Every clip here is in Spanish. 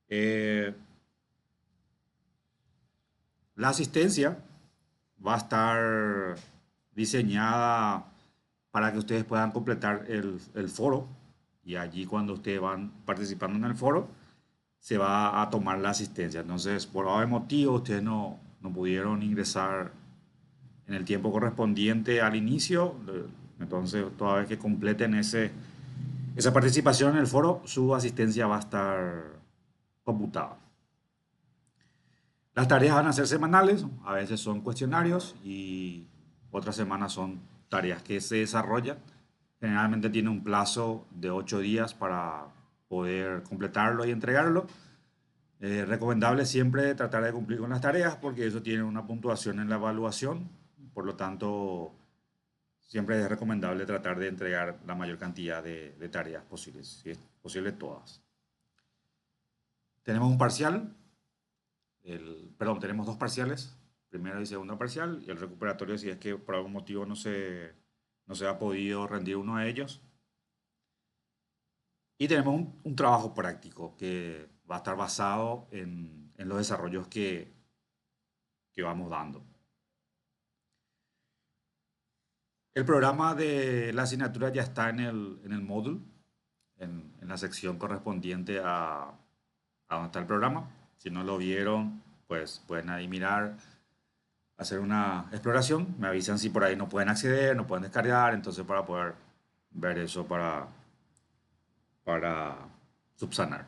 Eh, la asistencia va a estar diseñada para que ustedes puedan completar el foro y allí cuando ustedes van participando en el foro se va a tomar la asistencia. Entonces, por algún motivo, ustedes no pudieron ingresar en el tiempo correspondiente al inicio. Entonces, toda vez que completen esa participación en el foro, su asistencia va a estar computada. Las tareas van a ser semanales, a veces son cuestionarios y otras semanas son tareas que se desarrollan. Generalmente tiene un plazo de 8 días para poder completarlo y entregarlo. Recomendable siempre tratar de cumplir con las tareas porque eso tiene una puntuación en la evaluación. Por lo tanto, siempre es recomendable tratar de entregar la mayor cantidad de tareas posibles, si es posible todas. Tenemos un parcial, perdón, tenemos dos parciales, primera y segunda parcial, y el recuperatorio si es que por algún motivo no se ha podido rendir uno de ellos. Y tenemos un trabajo práctico que va a estar basado en los desarrollos que vamos dando. El programa de la asignatura ya está en el módulo, en la sección correspondiente a donde está el programa. Si no lo vieron, pues pueden ahí mirar, hacer una exploración. Me avisan si por ahí no pueden acceder, no pueden descargar, entonces para poder ver eso para subsanar.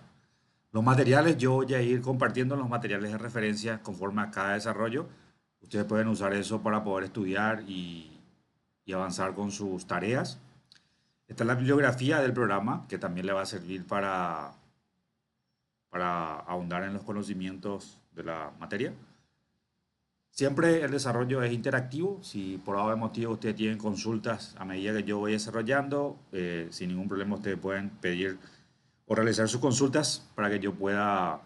Los materiales, yo voy a ir compartiendo los materiales de referencia conforme a cada desarrollo. Ustedes pueden usar eso para poder estudiar y avanzar con sus tareas. Está la bibliografía del programa, que también le va a servir para ahondar en los conocimientos de la materia. Siempre el desarrollo es interactivo. Si por algún motivo ustedes tienen consultas a medida que yo voy desarrollando, sin ningún problema ustedes pueden pedir o realizar sus consultas para que yo pueda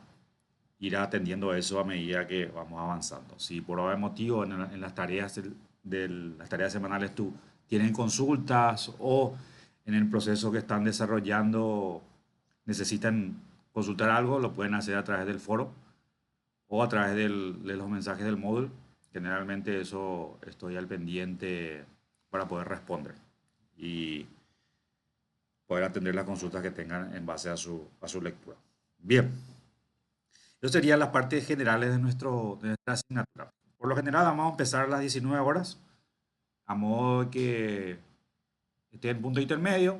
ir atendiendo eso a medida que vamos avanzando. Si por algún motivo en las tareas, las tareas semanales tú tienen consultas o en el proceso que están desarrollando necesitan consultar algo, lo pueden hacer a través del foro o a través de los mensajes del módulo. Generalmente eso estoy al pendiente para poder responder y poder atender las consultas que tengan en base a su lectura. Bien, eso serían las partes generales de nuestra asignatura. Por lo general vamos a empezar a las 19 horas, a modo de que esté en punto intermedio.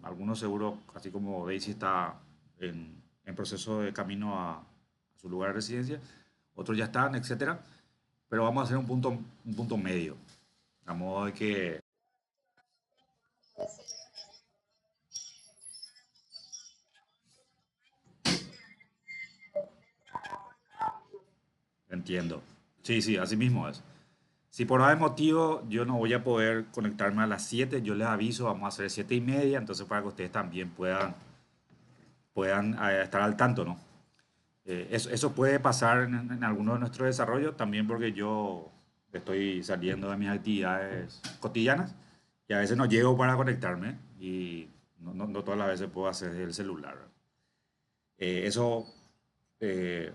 Algunos seguro, así como Daisy está en proceso de camino a su lugar de residencia, otros ya están, etcétera. Pero vamos a hacer un punto medio, a modo de que entiendo. Sí, sí, así mismo es. Si por algún motivo yo no voy a poder conectarme a las 7, yo les aviso, vamos a hacer 7 y media, entonces para que ustedes también puedan estar al tanto, ¿no? Eso puede pasar en alguno de nuestros desarrollos, también porque yo estoy saliendo de mis actividades cotidianas y a veces no llego para conectarme y no todas las veces puedo hacer desde el celular. Eso, eh,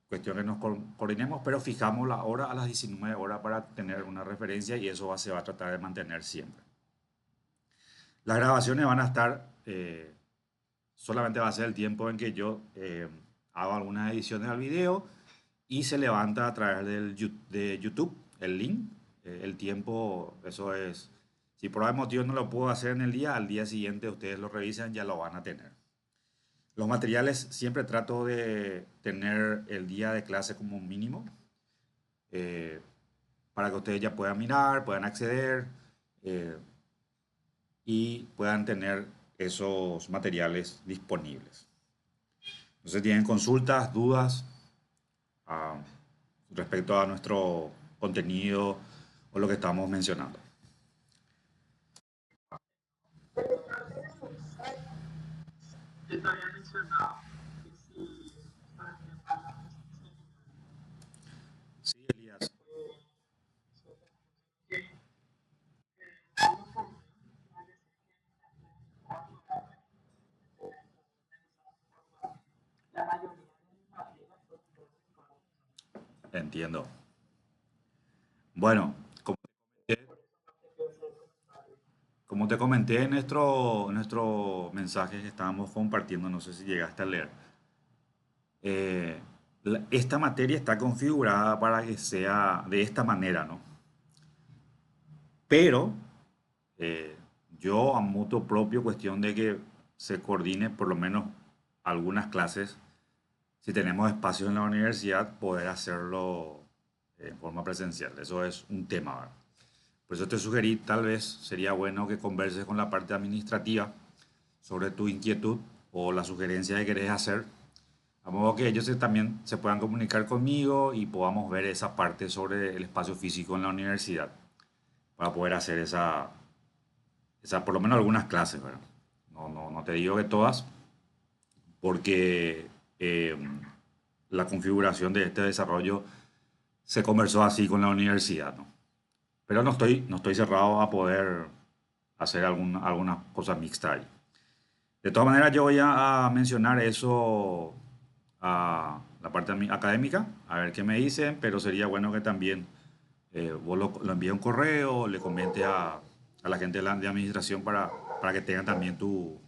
cuestión que nos coordinemos, pero fijamos la hora a las 19 horas para tener una referencia y eso se va a tratar de mantener siempre. Las grabaciones van a estar, solamente va a ser el tiempo en que yo hago algunas ediciones al video y se levanta a través de YouTube el link. El tiempo, eso es, si por algún motivo no lo puedo hacer en el día, al día siguiente ustedes lo revisan, ya lo van a tener. Los materiales siempre trato de tener el día de clase como mínimo, eh, para que ustedes ya puedan mirar, puedan acceder eh, y puedan tener esos materiales disponibles. Entonces, tienen consultas, dudas ah, respecto a nuestro contenido o lo que estamos mencionando. Sí, Elías. entiendo. Bueno, como te comenté en nuestro mensaje que estábamos compartiendo, no sé si llegaste a leer, eh, esta materia está configurada para que sea de esta manera, ¿no? Pero eh, yo a mutuo propio, cuestión de que se coordine por lo menos algunas clases, si tenemos espacio en la universidad, poder hacerlo en forma presencial. Eso es un tema, ¿verdad? Por eso te sugerí, tal vez sería bueno que converses con la parte administrativa sobre tu inquietud o la sugerencia que querés hacer, a modo que ellos también se puedan comunicar conmigo y podamos ver esa parte sobre el espacio físico en la universidad para poder hacer por lo menos algunas clases, ¿verdad? No te digo que todas, porque eh, la configuración de este desarrollo se conversó así con la universidad, ¿no? Pero no estoy cerrado a poder hacer alguna cosa mixta ahí. De todas maneras, yo voy a mencionar eso a la parte académica, a ver qué me dicen, pero sería bueno que también vos lo envíes un correo, le comentes a la gente de administración para que tengan también tu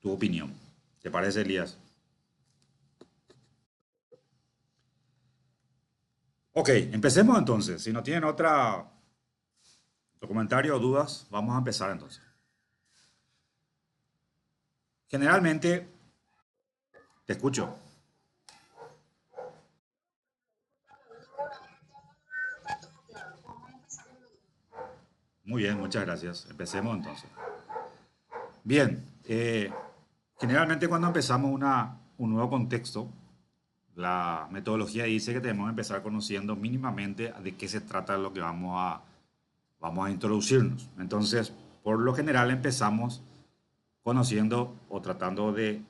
opinión. ¿Te parece, Elías? Ok, empecemos entonces. Si no tienen otro comentario o dudas, vamos a empezar entonces. Generalmente, te escucho. Muy bien, muchas gracias. Empecemos entonces. Bien, generalmente cuando empezamos un nuevo contexto, la metodología dice que tenemos que empezar conociendo mínimamente de qué se trata lo que vamos a introducirnos. Entonces, por lo general empezamos conociendo o tratando de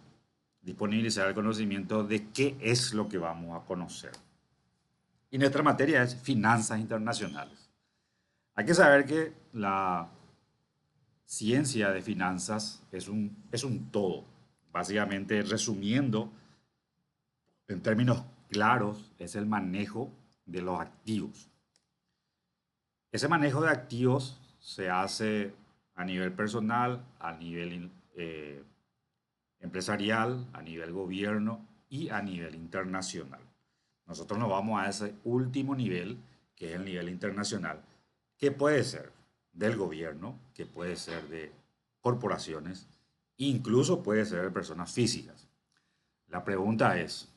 disponibilizar el conocimiento de qué es lo que vamos a conocer. Y nuestra materia es finanzas internacionales. Hay que saber que la ciencia de finanzas es un todo. Básicamente, resumiendo, en términos claros, es el manejo de los activos. Ese manejo de activos se hace a nivel personal, a nivel empresarial, a nivel gobierno y a nivel internacional. Nosotros nos vamos a ese último nivel, que es el nivel internacional, que puede ser del gobierno, que puede ser de corporaciones, incluso puede ser de personas físicas. La pregunta es,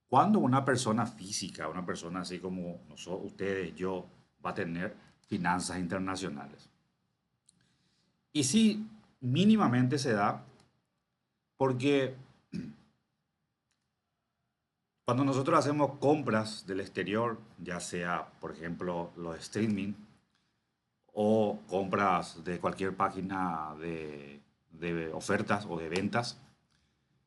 ¿cuándo una persona física, una persona así como nosotros, ustedes, yo, va a tener finanzas internacionales? Y sí, mínimamente se da porque cuando nosotros hacemos compras del exterior, ya sea, por ejemplo, los streaming o compras de cualquier página de ofertas o de ventas,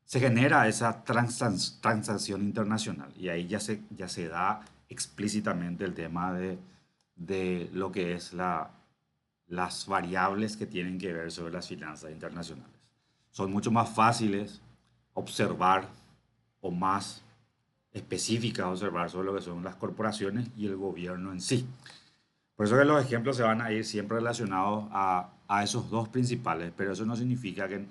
se genera esa transacción internacional y ahí ya se da explícitamente el tema de lo que es las variables que tienen que ver sobre las finanzas internacionales. Son mucho más fáciles observar o más específicas observar sobre lo que son las corporaciones y el gobierno en sí. Por eso que los ejemplos se van a ir siempre relacionados a esos dos principales, pero eso no significa que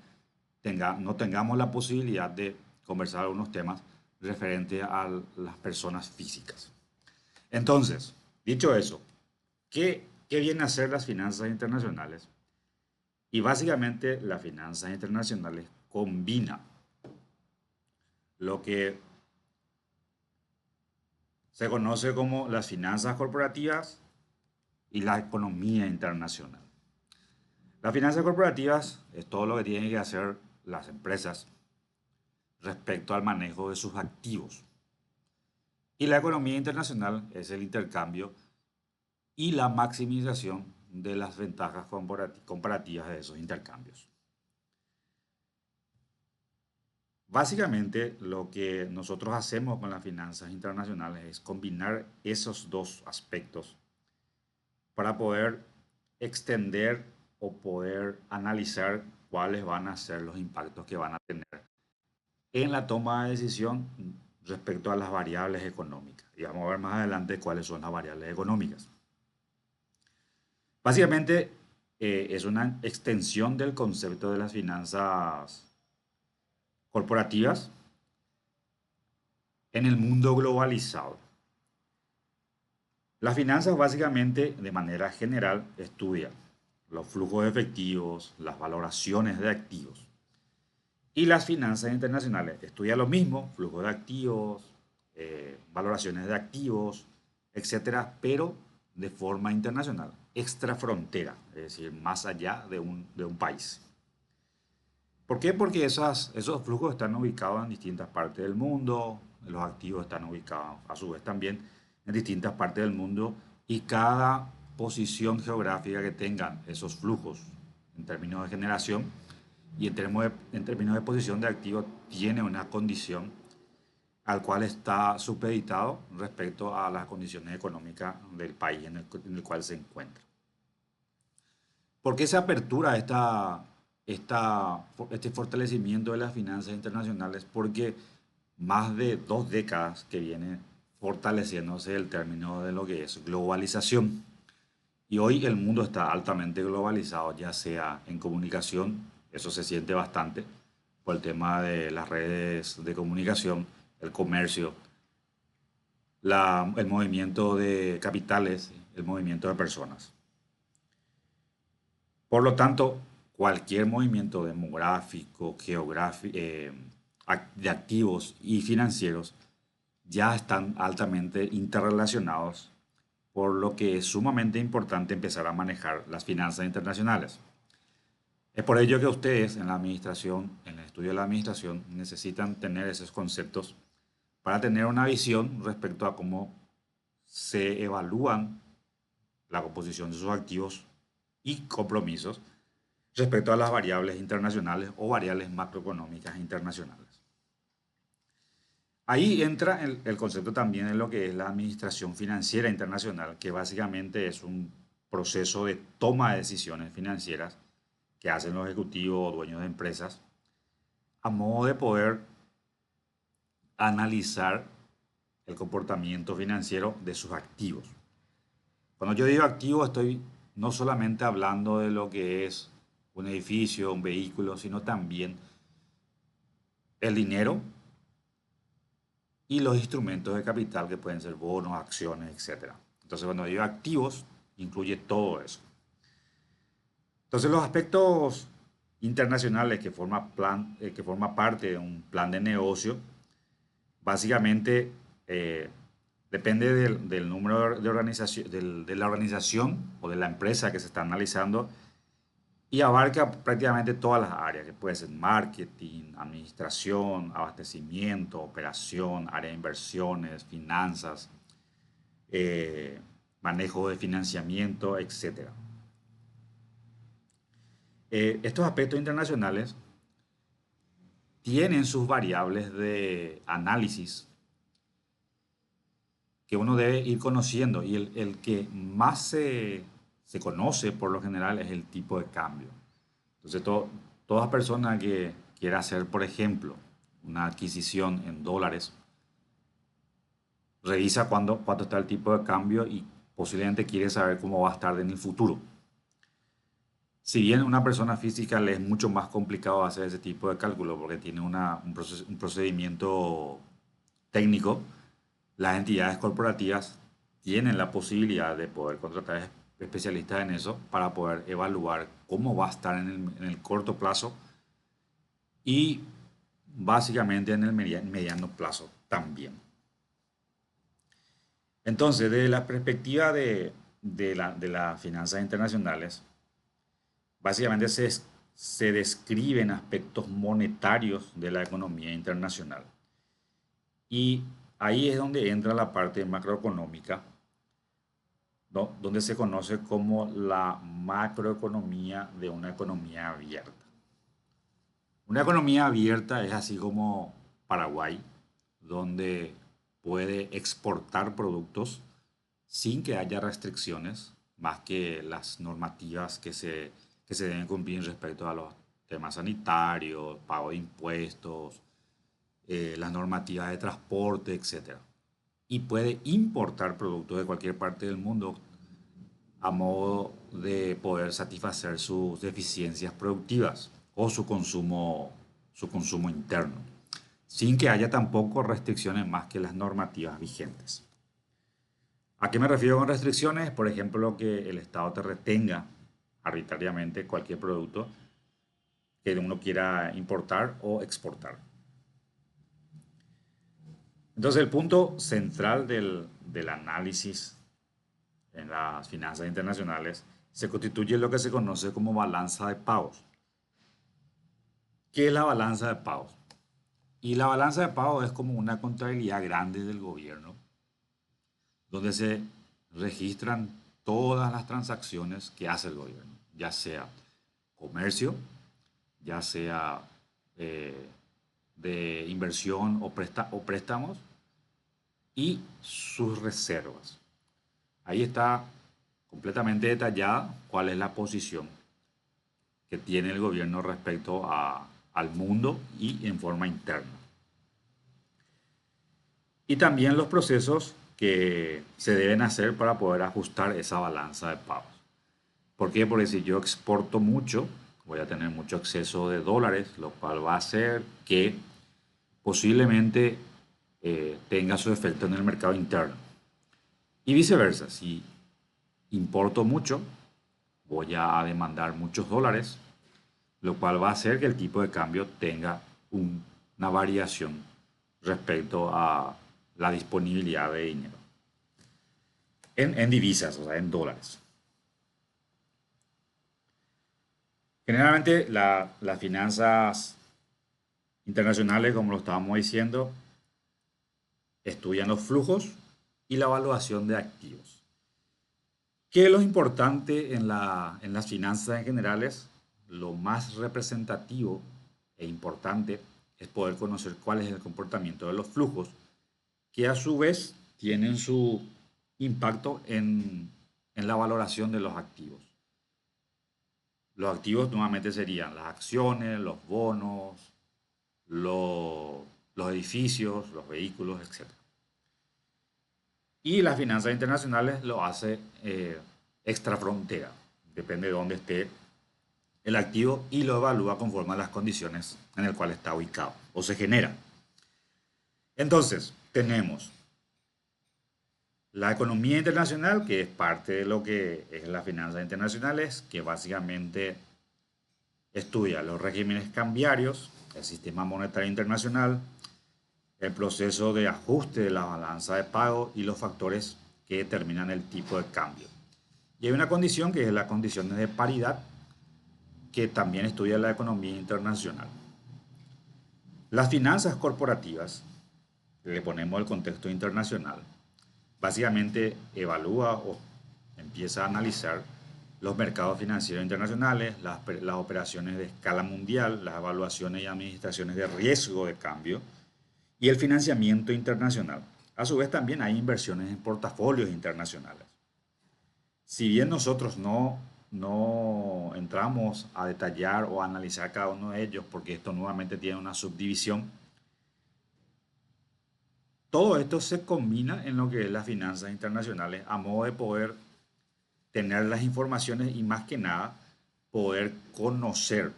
no tengamos la posibilidad de conversar algunos temas referentes a las personas físicas. Entonces, dicho eso, ¿qué vienen a ser las finanzas internacionales? Y básicamente las finanzas internacionales combina lo que se conoce como las finanzas corporativas y la economía internacional. Las finanzas corporativas es todo lo que tienen que hacer las empresas respecto al manejo de sus activos. Y la economía internacional es el intercambio y la maximización de las ventajas comparativas de esos intercambios. Básicamente, lo que nosotros hacemos con las finanzas internacionales es combinar esos dos aspectos para poder extender o poder analizar cuáles van a ser los impactos que van a tener en la toma de decisión respecto a las variables económicas. Y vamos a ver más adelante cuáles son las variables económicas. Básicamente es una extensión del concepto de las finanzas corporativas en el mundo globalizado. Las finanzas básicamente, de manera general, estudian los flujos de efectivos, las valoraciones de activos. Y las finanzas internacionales estudian lo mismo, flujos de activos, valoraciones de activos, etcétera, pero de forma internacional, extrafrontera, es decir, más allá de un país. ¿Por qué? Porque esos flujos están ubicados en distintas partes del mundo, los activos están ubicados a su vez también en distintas partes del mundo y cada posición geográfica que tengan esos flujos en términos de generación y en términos de posición de activo tiene una condición al cual está supeditado respecto a las condiciones económicas del país en el cual se encuentra. ¿Por qué se apertura este fortalecimiento de las finanzas internacionales? Porque más de 2 décadas que viene fortaleciéndose el término de lo que es globalización. Y hoy el mundo está altamente globalizado, ya sea en comunicación, eso se siente bastante por el tema de las redes de comunicación, el comercio, el movimiento de capitales, el movimiento de personas. Por lo tanto, cualquier movimiento demográfico, geográfico, de activos y financieros ya están altamente interrelacionados, por lo que es sumamente importante empezar a manejar las finanzas internacionales. Es por ello que ustedes en la administración, en el estudio de la administración, necesitan tener esos conceptos para tener una visión respecto a cómo se evalúan la composición de sus activos y compromisos respecto a las variables internacionales o variables macroeconómicas internacionales. Ahí entra el concepto también en lo que es la administración financiera internacional, que básicamente es un proceso de toma de decisiones financieras que hacen los ejecutivos o dueños de empresas a modo de poder analizar el comportamiento financiero de sus activos. Cuando yo digo activo, estoy no solamente hablando de lo que es un edificio, un vehículo, sino también el dinero y los instrumentos de capital que pueden ser bonos, acciones, etc. Entonces, cuando digo activos, incluye todo eso. Entonces, los aspectos internacionales que forma parte de un plan de negocio, básicamente depende del número de organización, de la organización o de la empresa que se está analizando y abarca prácticamente todas las áreas, que puede ser marketing, administración, abastecimiento, operación, área de inversiones, finanzas, manejo de financiamiento, etc. Estos aspectos internacionales tienen sus variables de análisis que uno debe ir conociendo y el que más se conoce por lo general es el tipo de cambio. Entonces, toda persona que quiera hacer, por ejemplo, una adquisición en dólares, revisa cuánto está el tipo de cambio y posiblemente quiere saber cómo va a estar en el futuro. Si bien a una persona física le es mucho más complicado hacer ese tipo de cálculo porque tiene un procedimiento técnico, las entidades corporativas tienen la posibilidad de poder contratar especialistas en eso para poder evaluar cómo va a estar en el corto plazo y básicamente en el mediano plazo también. Entonces, desde la perspectiva de las finanzas internacionales, básicamente se describen aspectos monetarios de la economía internacional. Y ahí es donde entra la parte macroeconómica, ¿no? Donde se conoce como la macroeconomía de una economía abierta. Una economía abierta es así como Paraguay, donde puede exportar productos sin que haya restricciones, más que las normativas que se deben cumplir respecto a los temas sanitarios, pago de impuestos, las normativas de transporte, etcétera. Y puede importar productos de cualquier parte del mundo a modo de poder satisfacer sus deficiencias productivas o su consumo interno, sin que haya tampoco restricciones más que las normativas vigentes. ¿A qué me refiero con restricciones? Por ejemplo, que el Estado te retenga arbitrariamente cualquier producto que uno quiera importar o exportar. Entonces, el punto central del análisis en las finanzas internacionales se constituye en lo que se conoce como balanza de pagos. ¿Qué es la balanza de pagos? Y la balanza de pagos es como una contabilidad grande del gobierno, donde se registran todas las transacciones que hace el gobierno, ya sea comercio, ya sea eh, de inversión o préstamos, y sus reservas. Ahí está completamente detallada cuál es la posición que tiene el gobierno respecto al mundo y en forma interna. Y también los procesos que se deben hacer para poder ajustar esa balanza de pagos. ¿Por qué? Porque si yo exporto mucho, voy a tener mucho exceso de dólares, lo cual va a hacer que posiblemente tenga su efecto en el mercado interno. Y viceversa, si importo mucho, voy a demandar muchos dólares, lo cual va a hacer que el tipo de cambio tenga una variación respecto a la disponibilidad de dinero en divisas, o sea, en dólares. Generalmente las finanzas internacionales, como lo estábamos diciendo, estudian los flujos y la evaluación de activos. ¿Qué es lo importante en las finanzas en generales? Lo más representativo e importante es poder conocer cuál es el comportamiento de los flujos, que a su vez tienen su impacto en la valoración de los activos. Los activos nuevamente serían las acciones, los bonos, los edificios, los vehículos, etc. Y las finanzas internacionales lo hace extra frontera, depende de dónde esté el activo y lo evalúa conforme a las condiciones en el cual está ubicado o se genera. Entonces, tenemos la economía internacional, que es parte de lo que es las finanzas internacionales, que básicamente estudia los regímenes cambiarios, el sistema monetario internacional, el proceso de ajuste de la balanza de pago y los factores que determinan el tipo de cambio. Y hay una condición que es las condiciones de paridad, que también estudia la economía internacional. Las finanzas corporativas, le ponemos el contexto internacional, básicamente evalúa o empieza a analizar los mercados financieros internacionales, las operaciones de escala mundial, las evaluaciones y administraciones de riesgo de cambio y el financiamiento internacional. A su vez también hay inversiones en portafolios internacionales. Si bien nosotros no entramos a detallar o a analizar cada uno de ellos, porque esto nuevamente tiene una subdivisión, todo esto se combina en lo que es las finanzas internacionales a modo de poder tener las informaciones y más que nada poder conocer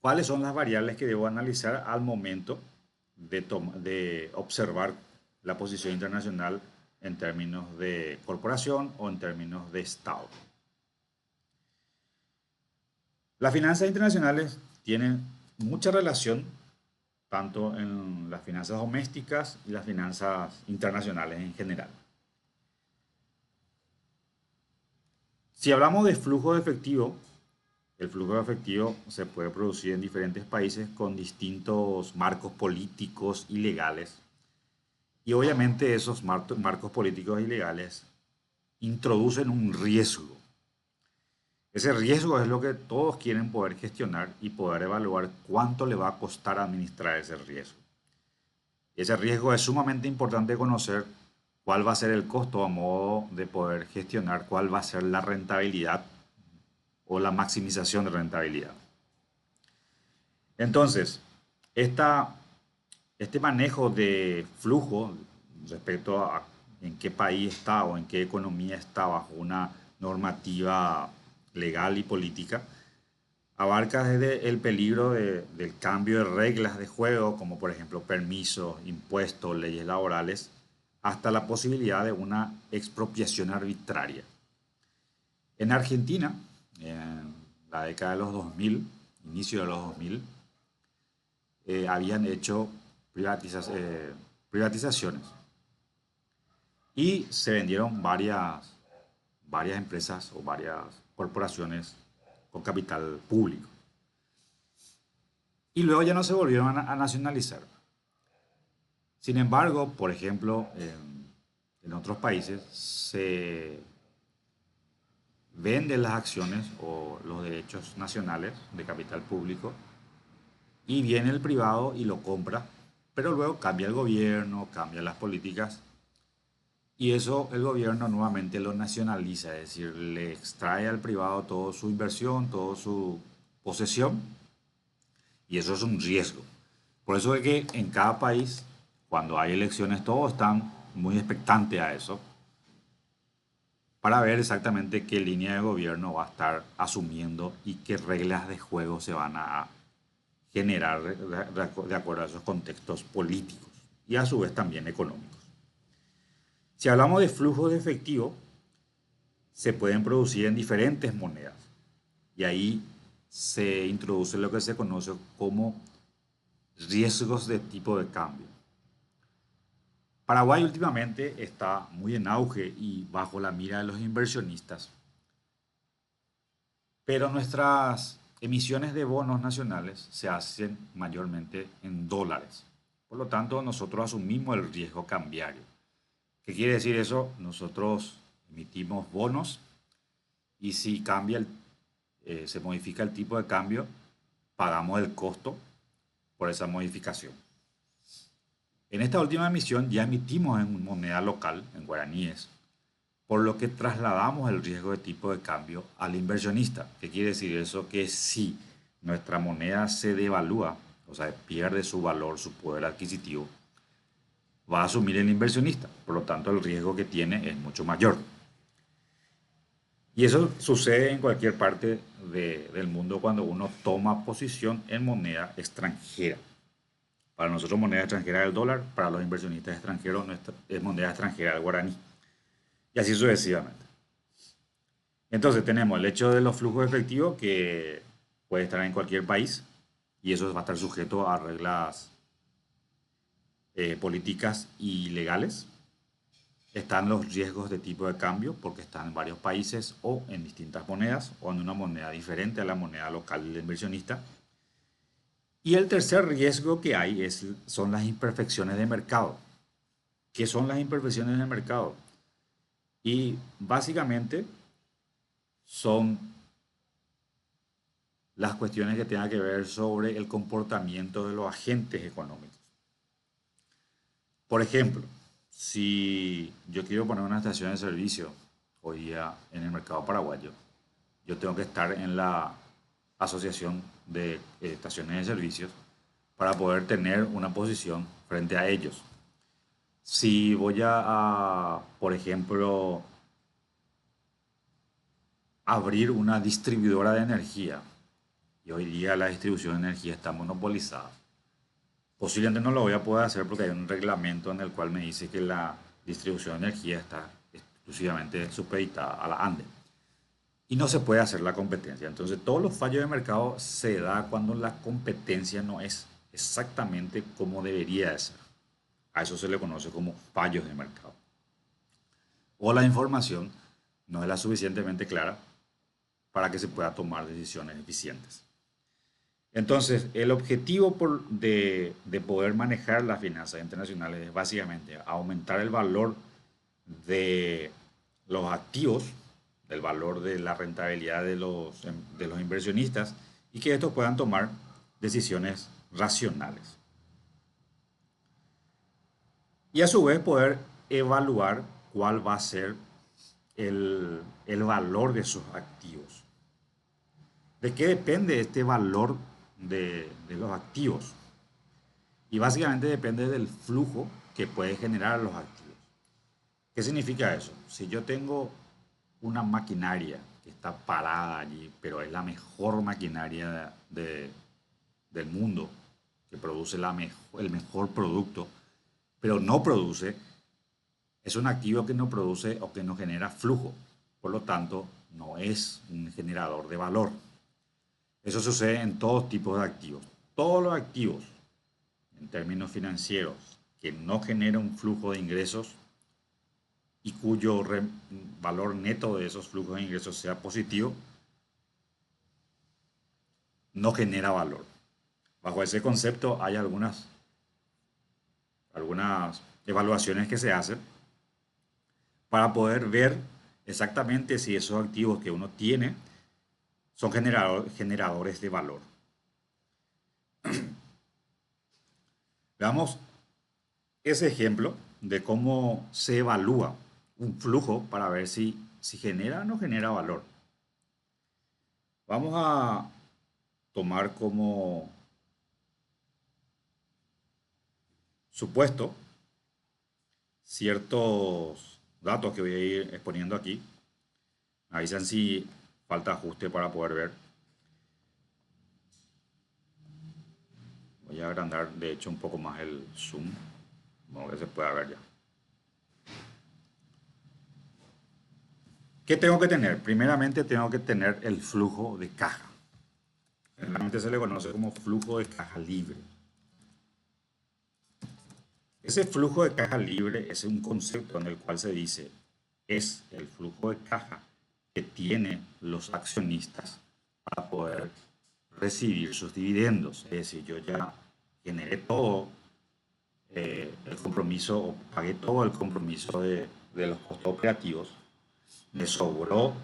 cuáles son las variables que debo analizar al momento de observar la posición internacional en términos de corporación o en términos de Estado. Las finanzas internacionales tienen mucha relación tanto en las finanzas domésticas y las finanzas internacionales en general. Si hablamos de flujo de efectivo, el flujo de efectivo se puede producir en diferentes países con distintos marcos políticos y legales. Y obviamente esos marcos políticos y legales introducen un riesgo. Ese riesgo es lo que todos quieren poder gestionar y poder evaluar cuánto le va a costar administrar ese riesgo. Ese riesgo es sumamente importante conocer cuál va a ser el costo a modo de poder gestionar cuál va a ser la rentabilidad o la maximización de rentabilidad. Entonces, Esta, este manejo de flujo respecto a en qué país está o en qué economía está bajo una normativa legal y política, abarca desde el peligro del cambio de reglas de juego, como por ejemplo permisos, impuestos, leyes laborales, hasta la posibilidad de una expropiación arbitraria. En Argentina, en la década de los 2000, inicio de los 2000, habían hecho privatizaciones y se vendieron varias empresas o varias corporaciones con capital público. Y luego ya no se volvieron a nacionalizar. Sin embargo, por ejemplo, en otros países se venden las acciones o los derechos nacionales de capital público y viene el privado y lo compra, pero luego cambia el gobierno, cambia las políticas y eso el gobierno nuevamente lo nacionaliza, es decir, le extrae al privado toda su inversión, toda su posesión y eso es un riesgo. Por eso es que en cada país, cuando hay elecciones, todos están muy expectantes a eso para ver exactamente qué línea de gobierno va a estar asumiendo y qué reglas de juego se van a generar de acuerdo a esos contextos políticos y a su vez también económicos. Si hablamos de flujo de efectivo, se pueden producir en diferentes monedas y ahí se introduce lo que se conoce como riesgos de tipo de cambio. Paraguay últimamente está muy en auge y bajo la mira de los inversionistas, pero nuestras emisiones de bonos nacionales se hacen mayormente en dólares. Por lo tanto, nosotros asumimos el riesgo cambiario. ¿Qué quiere decir eso? Nosotros emitimos bonos y si se modifica el tipo de cambio, pagamos el costo por esa modificación. En esta última emisión ya emitimos en moneda local, en guaraníes, por lo que trasladamos el riesgo de tipo de cambio al inversionista. ¿Qué quiere decir eso? Que si nuestra moneda se devalúa, o sea, pierde su valor, su poder adquisitivo, va a asumir el inversionista. Por lo tanto, el riesgo que tiene es mucho mayor. Y eso sucede en cualquier parte del mundo cuando uno toma posición en moneda extranjera. Para nosotros moneda extranjera es el dólar, para los inversionistas extranjeros es moneda extranjera el guaraní. Y así sucesivamente. Entonces tenemos el hecho de los flujos efectivos que puede estar en cualquier país y eso va a estar sujeto a reglas políticas y legales. Están los riesgos de tipo de cambio porque están en varios países o en distintas monedas o en una moneda diferente a la moneda local del inversionista. Y el tercer riesgo que hay son las imperfecciones de mercado. ¿Qué son las imperfecciones de mercado? Y básicamente son las cuestiones que tengan que ver sobre el comportamiento de los agentes económicos. Por ejemplo, si yo quiero poner una estación de servicio hoy día en el mercado paraguayo, yo tengo que estar en la asociación de estaciones de servicios para poder tener una posición frente a ellos. Si voy por ejemplo, abrir una distribuidora de energía, y hoy día la distribución de energía está monopolizada, posiblemente no lo voy a poder hacer porque hay un reglamento en el cual me dice que la distribución de energía está exclusivamente supeditada a la ANDE. Y no se puede hacer la competencia. Entonces, todos los fallos de mercado se da cuando la competencia no es exactamente como debería de ser. A eso se le conoce como fallos de mercado. O la información no es la suficientemente clara para que se pueda tomar decisiones eficientes. Entonces, el objetivo de poder manejar las finanzas internacionales es básicamente aumentar el valor de los activos, el valor de la rentabilidad de los inversionistas y que estos puedan tomar decisiones racionales. Y a su vez poder evaluar cuál va a ser el valor de sus activos. ¿De qué depende este valor de los activos? Y básicamente depende del flujo que puede generar los activos. ¿Qué significa eso? Si yo tengo una maquinaria que está parada allí, pero es la mejor maquinaria del mundo, que produce el mejor producto, pero no produce, es un activo que no produce o que no genera flujo. Por lo tanto, no es un generador de valor. Eso sucede en todos tipos de activos. Todos los activos, en términos financieros, que no generan un flujo de ingresos y cuyo valor neto de esos flujos de ingresos sea positivo, no genera valor. Bajo ese concepto hay algunas evaluaciones que se hacen para poder ver exactamente si esos activos que uno tiene son generadores de valor. Veamos ese ejemplo de cómo se evalúa un flujo para ver si genera o no genera valor. Vamos a tomar como supuesto ciertos datos que voy a ir exponiendo aquí. Me avisan si falta ajuste para poder ver. Voy a agrandar de hecho un poco más el zoom, como que se pueda ver ya. ¿Qué tengo que tener? Primeramente tengo que tener el flujo de caja. Generalmente se le conoce como flujo de caja libre. Ese flujo de caja libre es un concepto en el cual se dice es el flujo de caja que tienen los accionistas para poder recibir sus dividendos. Es decir, yo ya generé todo el compromiso o pagué todo el compromiso de los costos operativos, me sobró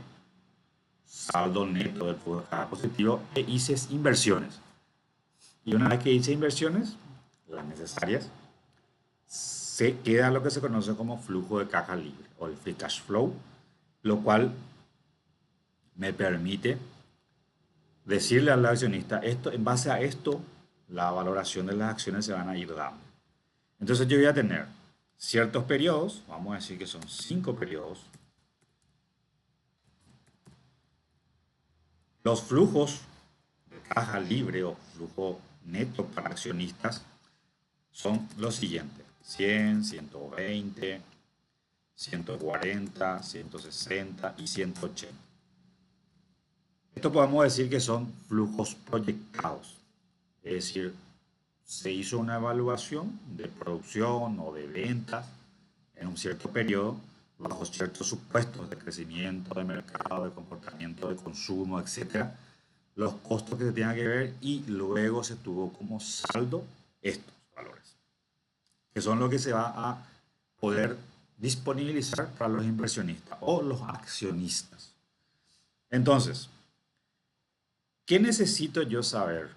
saldo neto del flujo de caja positivo e hice inversiones. Y una vez que hice inversiones, las necesarias, se queda lo que se conoce como flujo de caja libre o el free cash flow, lo cual me permite decirle al accionista, esto, en base a esto, la valoración de las acciones se van a ir dando. Entonces yo voy a tener ciertos periodos, vamos a decir que son 5 periodos. Los flujos de caja libre o flujo neto para accionistas son los siguientes: 100, 120, 140, 160 y 180. Esto podemos decir que son flujos proyectados, es decir, se hizo una evaluación de producción o de ventas en un cierto periodo bajo ciertos supuestos de crecimiento de mercado, de comportamiento de consumo, etcétera, los costos que se tengan que ver y luego se tuvo como saldo estos valores, que son lo que se va a poder disponibilizar para los inversionistas o los accionistas. Entonces, ¿qué necesito yo saber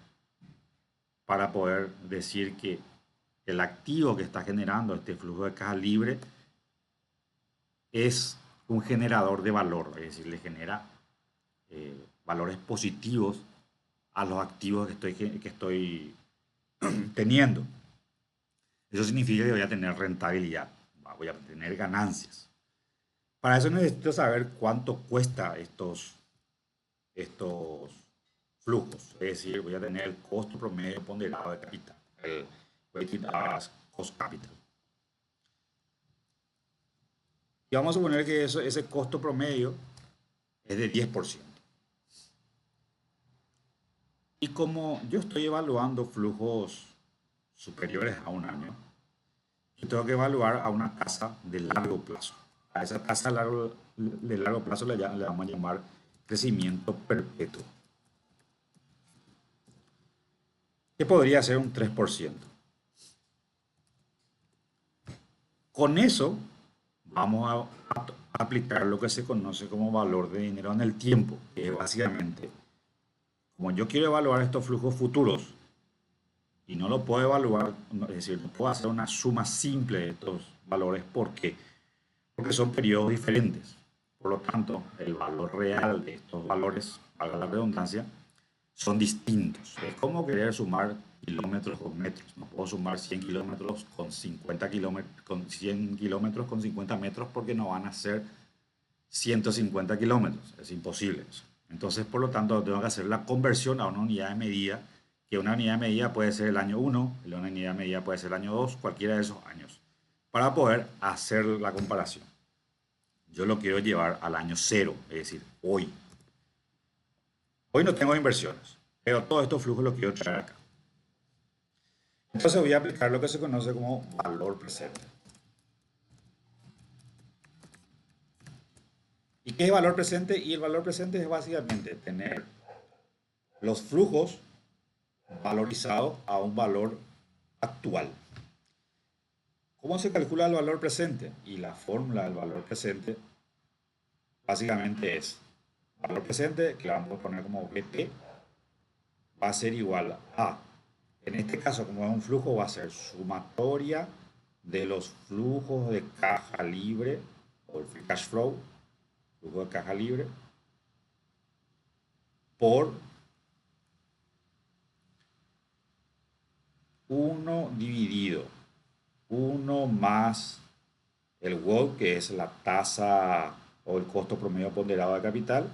para poder decir que el activo que está generando este flujo de caja libre es un generador de valor? Es decir, le genera valores positivos a los activos que estoy teniendo. Eso significa que voy a tener rentabilidad, voy a tener ganancias. Para eso necesito saber cuánto cuesta estos flujos. Es decir, voy a tener el costo promedio ponderado de capital, el weighted average cost capital. Y vamos a suponer que ese costo promedio es de 10%. Y como yo estoy evaluando flujos superiores a un año, yo tengo que evaluar a una tasa de largo plazo. A esa tasa de largo plazo le vamos a llamar crecimiento perpetuo, que podría ser un 3%. Con eso vamos a aplicar lo que se conoce como valor de dinero en el tiempo, que es básicamente, como yo quiero evaluar estos flujos futuros y no lo puedo evaluar, es decir, no puedo hacer una suma simple de estos valores porque son periodos diferentes. Por lo tanto, el valor real de estos valores, valga la redundancia, son distintos. Es como querer sumar kilómetros con metros. No puedo sumar 100 kilómetros con 50 kilómetros, con 100 kilómetros con 50 metros porque no van a ser 150 kilómetros. Es imposible eso. Entonces, por lo tanto, tengo que hacer la conversión a una unidad de medida, que una unidad de medida puede ser el año 1, una unidad de medida puede ser el año 2, cualquiera de esos años, para poder hacer la comparación. Yo lo quiero llevar al año 0, es decir, hoy. Hoy no tengo inversiones, pero todos estos flujos los quiero traer acá. Entonces voy a aplicar lo que se conoce como valor presente. ¿Y qué es valor presente? Y el valor presente es básicamente tener los flujos valorizados a un valor actual. ¿Cómo se calcula el valor presente? Y la fórmula del valor presente básicamente es valor presente, que le vamos a poner como BP, va a ser igual a, en este caso como es un flujo, va a ser sumatoria de los flujos de caja libre o el free cash flow, flujo de caja libre, por 1 dividido 1 más el WOC, que es la tasa o el costo promedio ponderado de capital,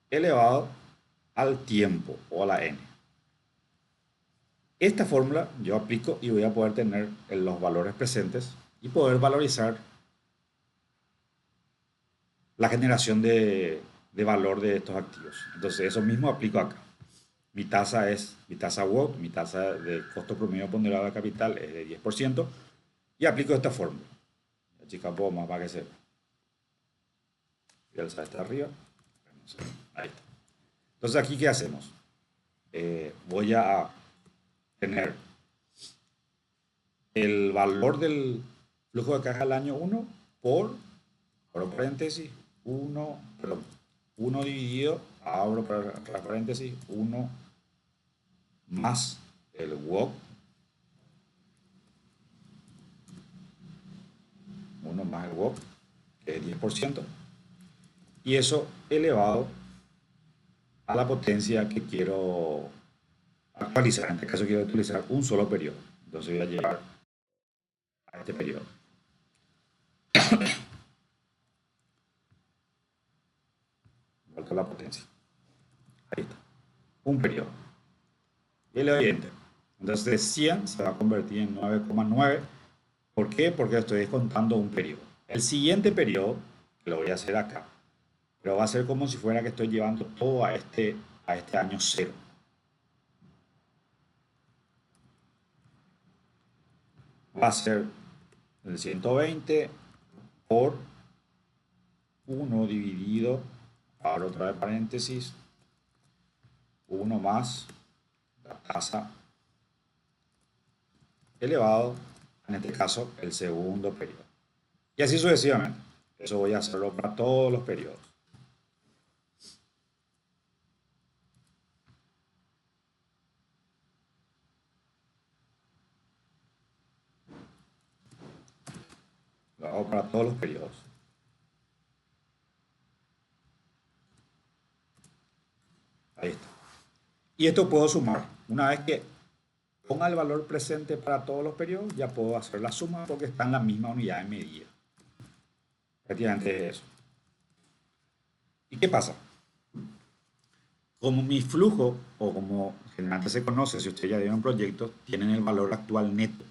elevado al tiempo o a la n. Esta fórmula yo aplico y voy a poder tener los valores presentes y poder valorizar la generación de valor de estos activos. Entonces eso mismo aplico acá. Mi tasa WOC, mi tasa de costo promedio ponderado de capital es de 10% y aplico esta fórmula. La chica un poco más para que sepa. Voy a alzar esta arriba. Ahí está. Entonces aquí, ¿qué hacemos? Voy a tener el valor del flujo de caja al año 1 por, abro paréntesis, 1 dividido, abro paréntesis, 1 más el WOC, 1 más el WOC, que es 10%, y eso elevado a la potencia que quiero actualizar. En este caso quiero utilizar un solo periodo, entonces voy a llevar a este periodo. Vuelto a la potencia. Ahí está. Un periodo. Y le doy Enter. Entonces de 100 se va a convertir en 9,9. ¿Por qué? Porque estoy descontando un periodo. El siguiente periodo, lo voy a hacer acá, pero va a ser como si fuera que estoy llevando todo a este año 0. Va a ser el 120 por 1 dividido, abro otra vez paréntesis, 1 más la tasa elevado, en este caso el segundo periodo. Y así sucesivamente. Eso voy a hacerlo para todos los periodos. Lo hago para todos los periodos. Ahí está. Y esto puedo sumar. Una vez que ponga el valor presente para todos los periodos, ya puedo hacer la suma porque está en la misma unidad de medida. Prácticamente es eso. ¿Y qué pasa? Como mi flujo, o como generalmente se conoce, si ustedes ya dieron proyectos, tienen el valor actual neto.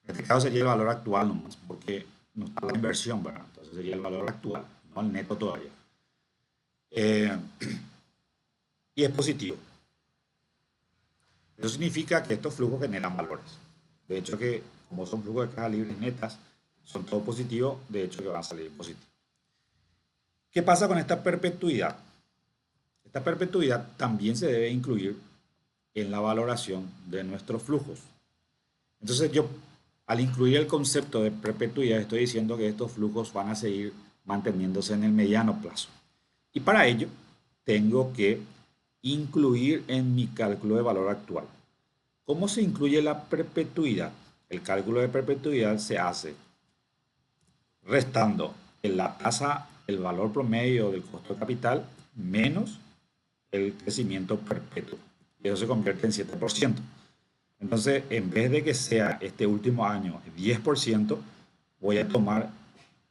En este caso sería el valor actual nomás, porque no está la inversión, ¿verdad? Entonces sería el valor actual, no el neto todavía. Y es positivo. Eso significa que estos flujos generan valores. De hecho que, como son flujos de caja libres netas, son todos positivos, de hecho que van a salir positivos. ¿Qué pasa con esta perpetuidad? Esta perpetuidad también se debe incluir en la valoración de nuestros flujos. Entonces yo, al incluir el concepto de perpetuidad, estoy diciendo que estos flujos van a seguir manteniéndose en el mediano plazo. Y para ello, tengo que incluir en mi cálculo de valor actual. ¿Cómo se incluye la perpetuidad? El cálculo de perpetuidad se hace restando en la tasa, el valor promedio del costo de capital, menos el crecimiento perpetuo. y eso se convierte en 7%. Entonces, en vez de que sea este último año 10%, voy a tomar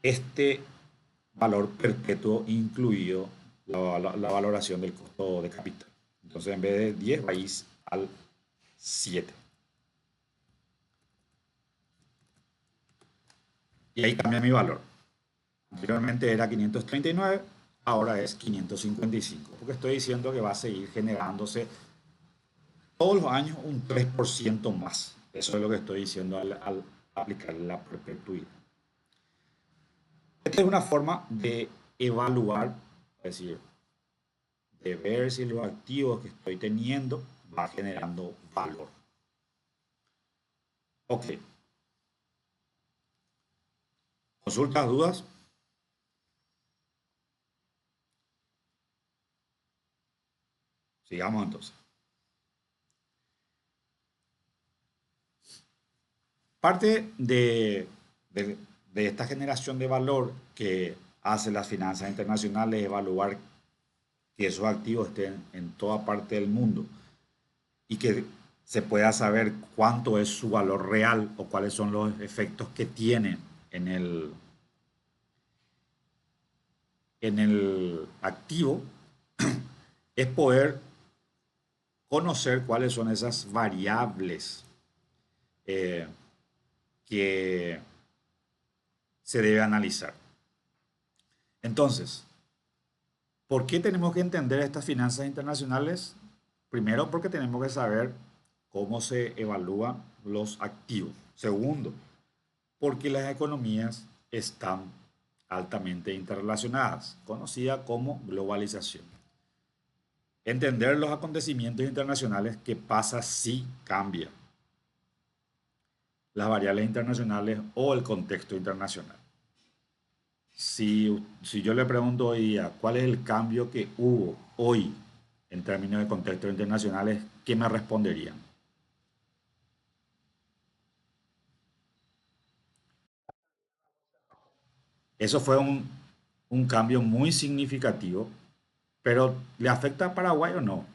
este valor perpetuo incluido la valoración del costo de capital. Entonces, en vez de 10, va a ir al 7. Y ahí cambia mi valor. Anteriormente era 539, ahora es 555, porque estoy diciendo que va a seguir generándose todos los años un 3% más. Eso es lo que estoy diciendo al aplicar la perpetuidad. Esta es una forma de evaluar, es decir, de ver si los activos que estoy teniendo va generando valor. Ok, consultas, dudas, sigamos entonces. Parte de esta generación de valor que hace las finanzas internacionales es evaluar que esos activos estén en toda parte del mundo y que se pueda saber cuánto es su valor real o cuáles son los efectos que tiene en el activo, es poder conocer cuáles son esas variables eh, que se debe analizar. Entonces, ¿por qué tenemos que entender estas finanzas internacionales? Primero, porque tenemos que saber cómo se evalúan los activos. Segundo, porque las economías están altamente interrelacionadas, conocida como globalización. Entender los acontecimientos internacionales, qué pasa si cambia las variables internacionales o el contexto internacional. Si yo le pregunto hoy día cuál es el cambio que hubo hoy en términos de contextos internacionales, ¿qué me responderían? Eso fue un cambio muy significativo, pero ¿le afecta a Paraguay o no?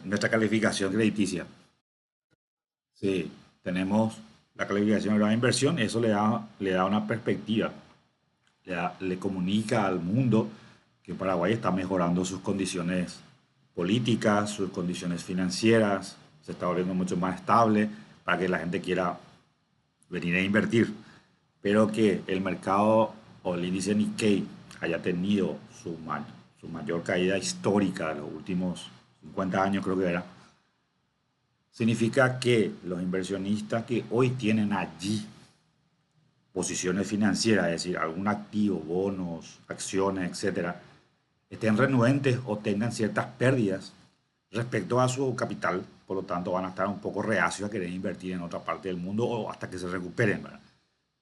Nuestra calificación crediticia. Sí, tenemos la calificación de la inversión, eso le da una perspectiva, le comunica al mundo que Paraguay está mejorando sus condiciones políticas, sus condiciones financieras, se está volviendo mucho más estable para que la gente quiera venir a invertir, pero que el mercado o el índice Nikkei haya tenido su mayor caída histórica de los últimos 50 años, creo que era, significa que los inversionistas que hoy tienen allí posiciones financieras, es decir, algún activo, bonos, acciones, etcétera, estén renuentes o tengan ciertas pérdidas respecto a su capital, por lo tanto van a estar un poco reacios a querer invertir en otra parte del mundo o hasta que se recuperen, ¿verdad?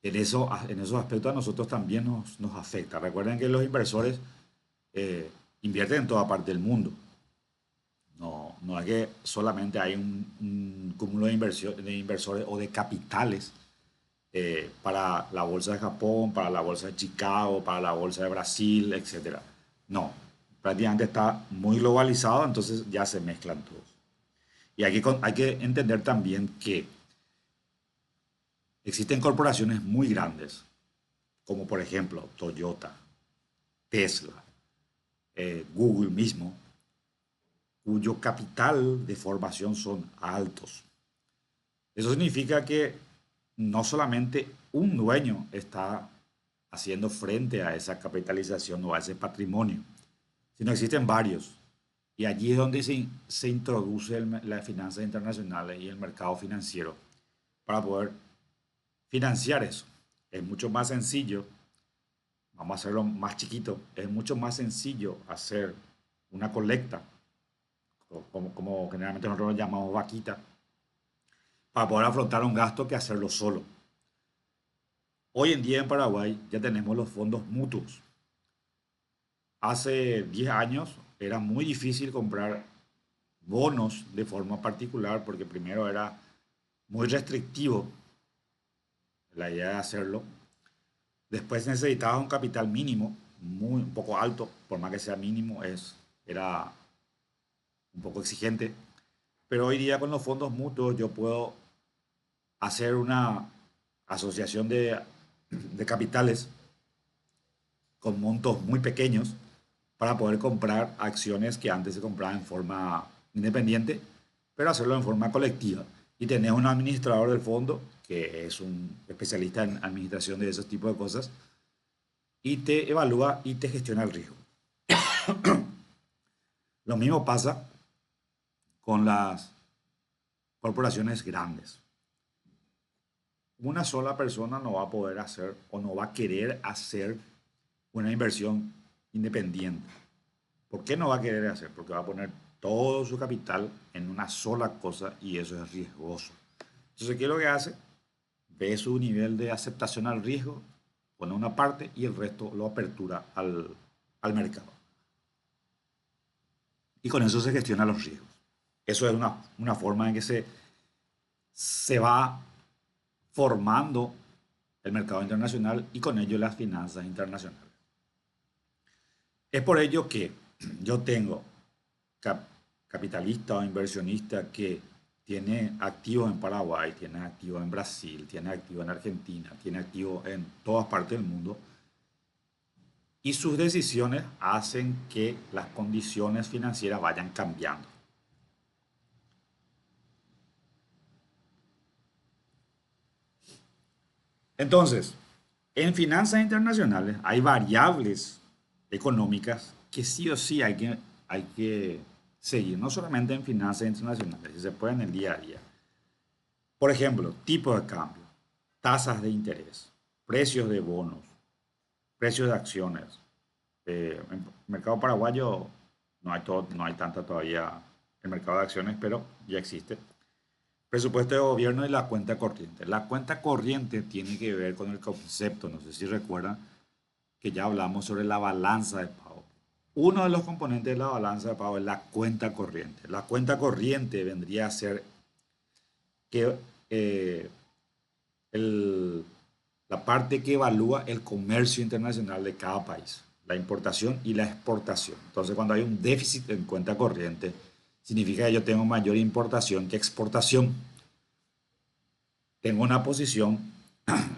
En esos aspectos a nosotros también nos afecta. Recuerden que los inversores eh, invierten en toda parte del mundo. No, no es que solamente hay un cúmulo de inversores o de capitales para la bolsa de Japón, para la bolsa de Chicago, para la bolsa de Brasil, etcétera. No, prácticamente está muy globalizado, entonces ya se mezclan todos. Y hay que entender también que existen corporaciones muy grandes, como por ejemplo Toyota, Tesla, Google mismo, cuyo capital de formación son altos. Eso significa que no solamente un dueño está haciendo frente a esa capitalización o a ese patrimonio, sino existen varios. Y allí es donde se introduce las finanzas internacionales y el mercado financiero para poder financiar eso. Es mucho más sencillo, vamos a hacerlo más chiquito, es mucho más sencillo hacer una colecta, como generalmente nosotros lo llamamos vaquita, para poder afrontar un gasto que hacerlo solo. Hoy en día en Paraguay ya tenemos los fondos mutuos. Hace 10 años era muy difícil comprar bonos de forma particular porque primero era muy restrictivo la idea de hacerlo. Después necesitaba un capital mínimo, muy, un poco alto, por más que sea mínimo, era un poco exigente. Pero hoy día con los fondos mutuos yo puedo hacer una asociación de capitales con montos muy pequeños para poder comprar acciones que antes se compraban en forma independiente, pero hacerlo en forma colectiva. Y tener un administrador del fondo, que es un especialista en administración de esos tipos de cosas, y te evalúa y te gestiona el riesgo. Lo mismo pasa con las corporaciones grandes. Una sola persona no va a poder hacer o no va a querer hacer una inversión independiente. ¿Por qué no va a querer hacer? Porque va a poner todo su capital en una sola cosa y eso es riesgoso. Entonces, ¿qué es lo que hace? Ve su nivel de aceptación al riesgo, pone una parte y el resto lo apertura al mercado. Y con eso se gestionan los riesgos. Eso es una forma en que se va formando el mercado internacional y con ello las finanzas internacionales. Es por ello que yo tengo cap capitalista o inversionista que tiene activos en Paraguay, tiene activos en Brasil, tiene activos en Argentina, tiene activos en todas partes del mundo y sus decisiones hacen que las condiciones financieras vayan cambiando. Entonces, en finanzas internacionales hay variables económicas que sí o sí hay que seguir, no solamente en finanzas internacionales, si se puede en el día a día. Por ejemplo, tipo de cambio, tasas de interés, precios de bonos, precios de acciones. En el mercado paraguayo no hay tanta todavía el mercado de acciones, pero ya existe. Presupuesto de gobierno y la cuenta corriente. La cuenta corriente tiene que ver con el concepto, no sé si recuerdan, que ya hablamos sobre la balanza de pago. Uno de los componentes de la balanza de pago es la cuenta corriente. La cuenta corriente vendría a ser que el, la parte que evalúa el comercio internacional de cada país, la importación y la exportación. Entonces, cuando hay un déficit en cuenta corriente, significa que yo tengo mayor importación que exportación. Tengo una posición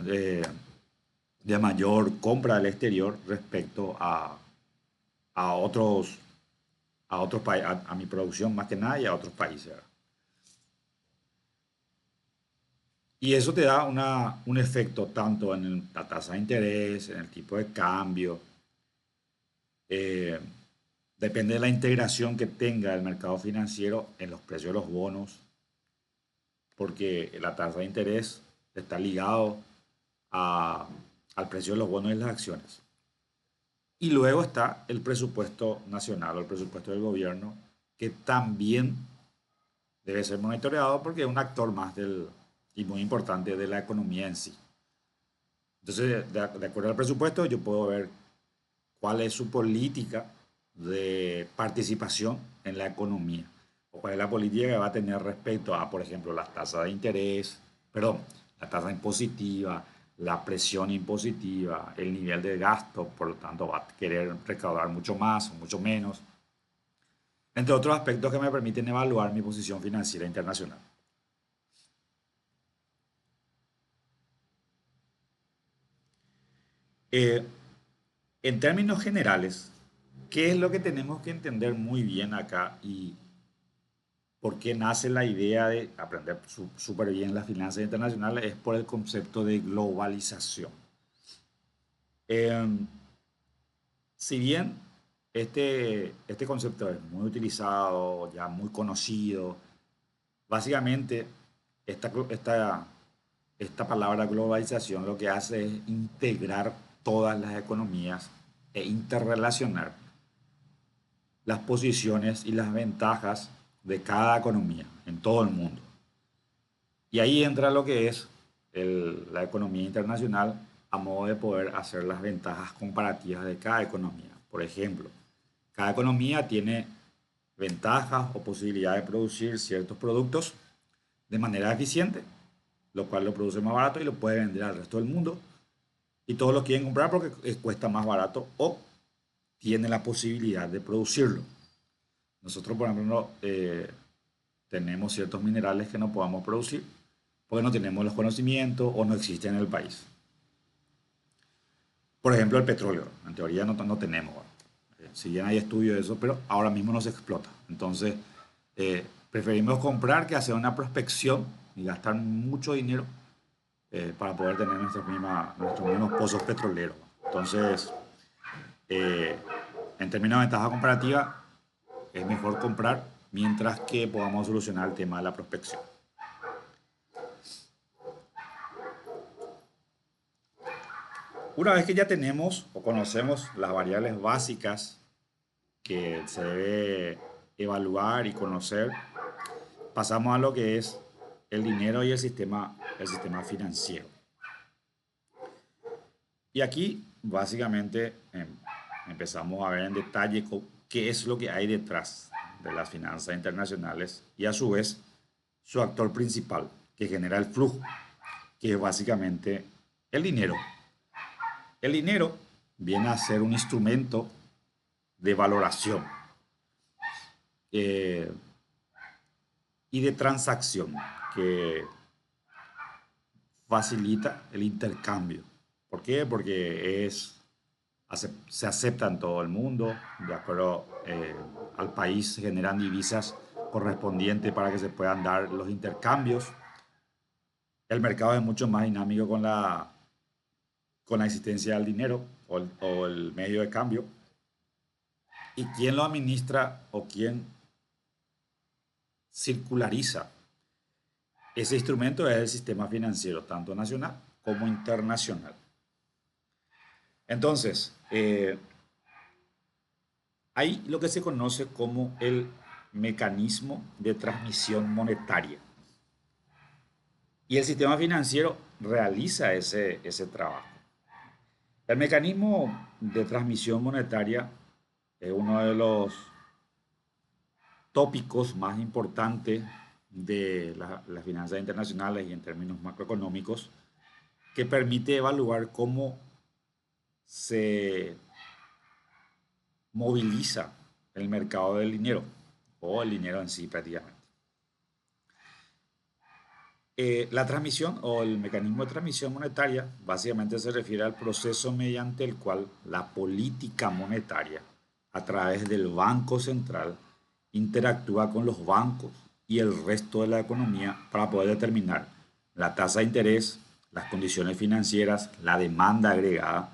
de, de mayor compra al exterior respecto a otros, a mi producción más que nada y a otros países. Y eso te da un efecto tanto en la tasa de interés, en el tipo de cambio. eh, Depende de la integración que tenga el mercado financiero en los precios de los bonos, porque la tasa de interés está ligado a- al precio de los bonos y las acciones. Y luego está el presupuesto nacional o el presupuesto del gobierno, que también debe ser monitoreado porque es un actor más y muy importante de la economía en sí. Entonces, de acuerdo al presupuesto, yo puedo ver cuál es su política de participación en la economía o cuál es la política que va a tener respecto a, por ejemplo, las tasas de interés, perdón, la tasa impositiva, la presión impositiva, el nivel de gasto, por lo tanto va a querer recaudar mucho más o mucho menos, entre otros aspectos que me permiten evaluar mi posición financiera internacional. Eh, en términos generales, ¿qué es lo que tenemos que entender muy bien acá y por qué nace la idea de aprender súper bien las finanzas internacionales? Es por el concepto de globalización. Eh, si bien este concepto es muy utilizado, ya muy conocido, básicamente esta palabra globalización lo que hace es integrar todas las economías e interrelacionar las posiciones y las ventajas de cada economía en todo el mundo. Y ahí entra lo que es la economía internacional, a modo de poder hacer las ventajas comparativas de cada economía. Por ejemplo, cada economía tiene ventajas o posibilidad de producir ciertos productos de manera eficiente, lo cual lo produce más barato y lo puede vender al resto del mundo. Y todos lo quieren comprar porque cuesta más barato o tiene la posibilidad de producirlo. Nosotros, por ejemplo, tenemos ciertos minerales que no podamos producir porque no tenemos los conocimientos o no existen en el país. Por ejemplo, el petróleo, en teoría no tenemos. Si bien hay estudios de eso, pero ahora mismo no se explota. Entonces, preferimos comprar que hacer una prospección y gastar mucho dinero para poder tener nuestros mismos pozos petroleros. Entonces, eh, en términos de ventaja comparativa, es mejor comprar mientras que podamos solucionar el tema de la prospección. Una vez que ya tenemos o conocemos las variables básicas que se debe evaluar y conocer, pasamos a lo que es el dinero y el sistema financiero. Y aquí básicamente empezamos a ver en detalle qué es lo que hay detrás de las finanzas internacionales y a su vez su actor principal que genera el flujo, que es básicamente el dinero. El dinero viene a ser un instrumento de valoración eh, y de transacción que facilita el intercambio. ¿Por qué? Porque se acepta en todo el mundo, de acuerdo al país se generan divisas correspondientes para que se puedan dar los intercambios. El mercado es mucho más dinámico con la existencia del dinero o el medio de cambio. ¿Y quién lo administra o quién circulariza ese instrumento? Es el sistema financiero, tanto nacional como internacional. Entonces, hay lo que se conoce como el mecanismo de transmisión monetaria. Y el sistema financiero realiza ese trabajo. El mecanismo de transmisión monetaria es uno de los tópicos más importantes de las finanzas internacionales y en términos macroeconómicos, que permite evaluar cómo se moviliza el mercado del dinero o el dinero en sí prácticamente. La transmisión o el mecanismo de transmisión monetaria básicamente se refiere al proceso mediante el cual la política monetaria a través del Banco Central interactúa con los bancos y el resto de la economía para poder determinar la tasa de interés, las condiciones financieras, la demanda agregada,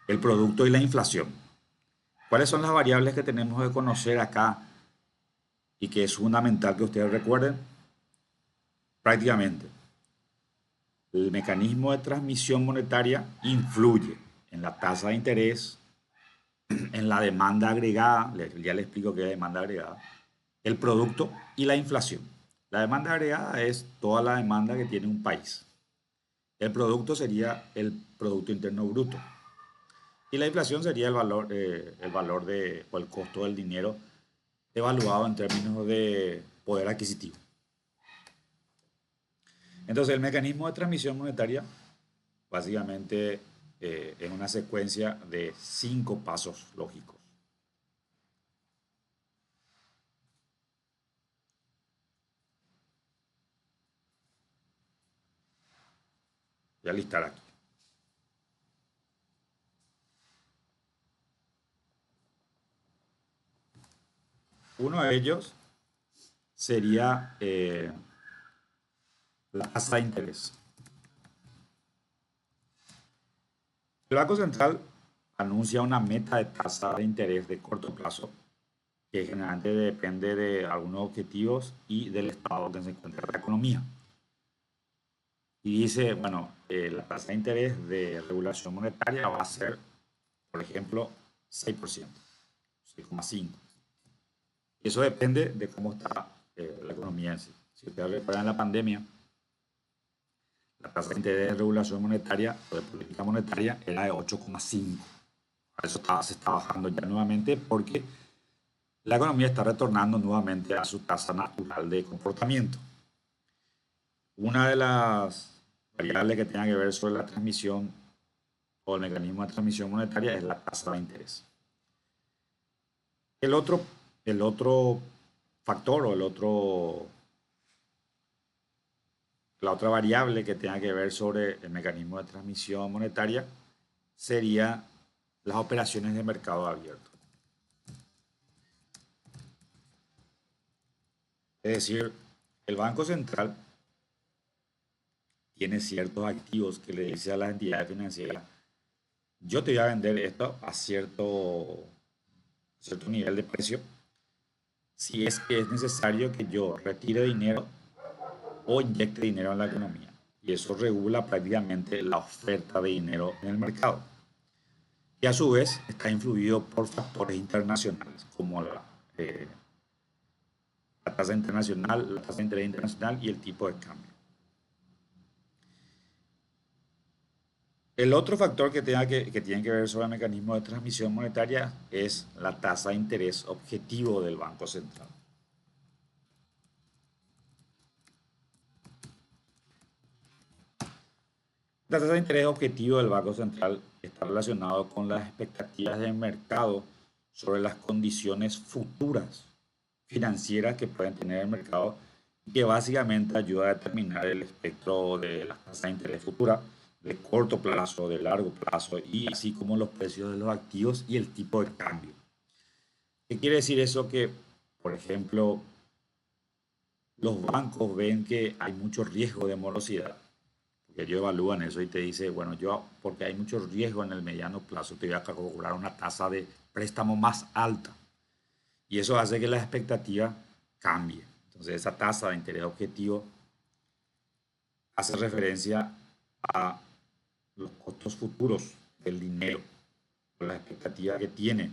el producto y la inflación. ¿Cuáles son las variables que tenemos que conocer acá y que es fundamental que ustedes recuerden? Prácticamente, el mecanismo de transmisión monetaria influye en la tasa de interés, en la demanda agregada, ya les explico qué es demanda agregada, el producto y la inflación. La demanda agregada es toda la demanda que tiene un país. El producto sería el Producto Interno Bruto. Y la inflación sería el valor o el costo del dinero evaluado en términos de poder adquisitivo. Entonces, el mecanismo de transmisión monetaria básicamente es una secuencia de 5 pasos lógicos. Voy a listar aquí. Uno de ellos sería la tasa de interés. El Banco Central anuncia una meta de tasa de interés de corto plazo que generalmente depende de algunos objetivos y del estado donde se encuentra la economía. Y dice, bueno, la tasa de interés de regulación monetaria va a ser, por ejemplo, 6%, 6,5%. Y eso depende de cómo está la economía en sí. Si ustedes recuerdan la La tasa de interés de regulación monetaria o de política monetaria era de 8,5. Eso se está bajando ya nuevamente porque la economía está retornando nuevamente a su tasa natural de comportamiento. Una de las variables que tenga que ver sobre la transmisión o el mecanismo de transmisión monetaria es la tasa de interés. El otro, el otro factor o la otra variable que tenga que ver sobre el mecanismo de transmisión monetaria sería las operaciones de mercado abierto. Es decir, el Banco Central tiene ciertos activos que le dice a las entidades financieras, yo te voy a vender esto a cierto nivel de precio, si es que es necesario que yo retire dinero o inyecte dinero en la economía. Y eso regula prácticamente la oferta de dinero en el mercado. Y a su vez está influido por factores internacionales, como la tasa internacional, la tasa de interés internacional y el tipo de cambio. El otro factor que tiene que ver sobre el mecanismo de transmisión monetaria es la tasa de interés objetivo del Banco Central. La tasa de interés objetivo del Banco Central está relacionado con las expectativas del mercado sobre las condiciones futuras financieras que pueden tener el mercado y que básicamente ayuda a determinar el espectro de las tasas de interés futuras de corto plazo, de largo plazo y así como los precios de los activos y el tipo de cambio. ¿Qué quiere decir eso? Que, por ejemplo, los bancos ven que hay mucho riesgo de morosidad, porque ellos evalúan eso y te dice, bueno, yo, porque hay mucho riesgo en el mediano plazo, te voy a cobrar una tasa de préstamo más alta. Y eso hace que la expectativa cambie. Entonces, esa tasa de interés objetivo hace referencia a los costos futuros del dinero, la expectativa que tiene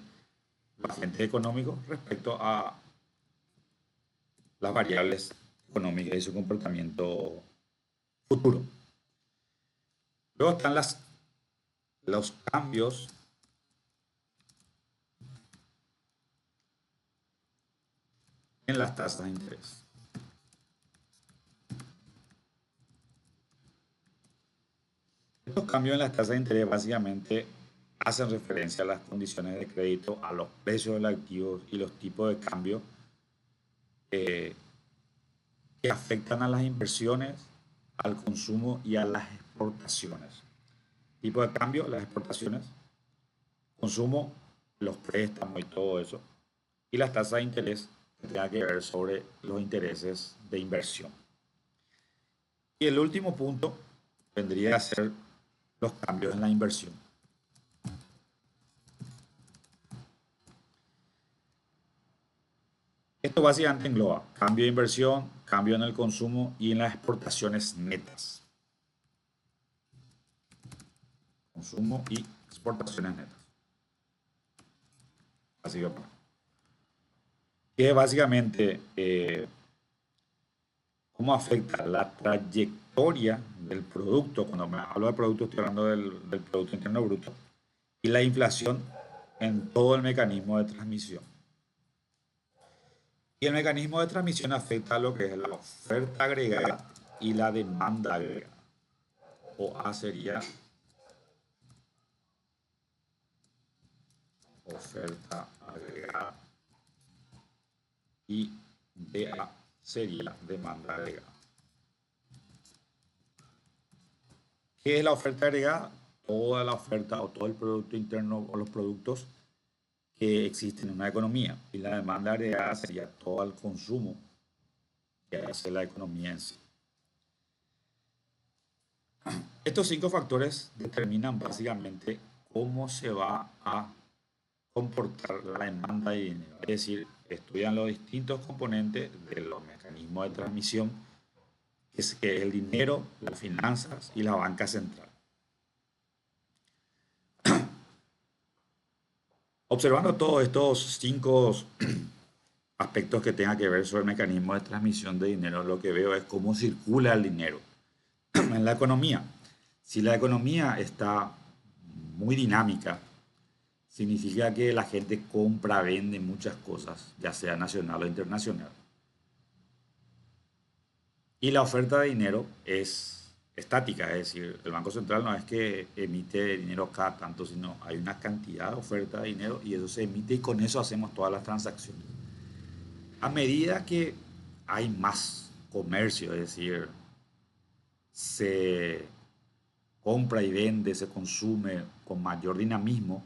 los agentes económicos respecto a las variables económicas y su comportamiento futuro. Luego están los cambios en las tasas de interés. Estos cambios en las tasas de interés básicamente hacen referencia a las condiciones de crédito, a los precios de los activos y los tipos de cambio que afectan a las inversiones, al consumo y a las exportaciones. Tipo de cambio, las exportaciones, consumo, los préstamos y todo eso. Y las tasas de interés que tengan que ver sobre los intereses de inversión. Y el último punto vendría a ser los cambios en la inversión. Esto básicamente engloba cambio de inversión, cambio en el consumo y en las exportaciones netas. Consumo y exportaciones netas. Así que, que básicamente cómo afecta la trayectoria del producto. Cuando me hablo de producto, estoy hablando del Producto Interno Bruto y la inflación en todo el mecanismo de transmisión. Y el mecanismo de transmisión afecta a lo que es la oferta agregada y la demanda agregada. O A sería oferta agregada y DA sería demanda agregada. ¿Qué es la oferta agregada? Toda la oferta o todo el Producto Interno o los productos que existen en una economía. Y la demanda agregada sería todo el consumo que hace la economía en sí. Estos 5 factores determinan básicamente cómo se va a comportar la demanda de dinero. Es decir, estudian los distintos componentes de los mecanismos de transmisión, que es el dinero, las finanzas y la banca central. Observando todos estos 5 aspectos que tengan que ver sobre el mecanismo de transmisión de dinero, lo que veo es cómo circula el dinero. en la economía. Si la economía está muy dinámica, significa que la gente compra, vende muchas cosas, ya sea nacional o internacional. Y la oferta de dinero es estática, es decir, el Banco Central no es que emite dinero cada tanto, sino hay una cantidad de oferta de dinero y eso se emite y con eso hacemos todas las transacciones. A medida que hay más comercio, es decir, se compra y vende, se consume con mayor dinamismo,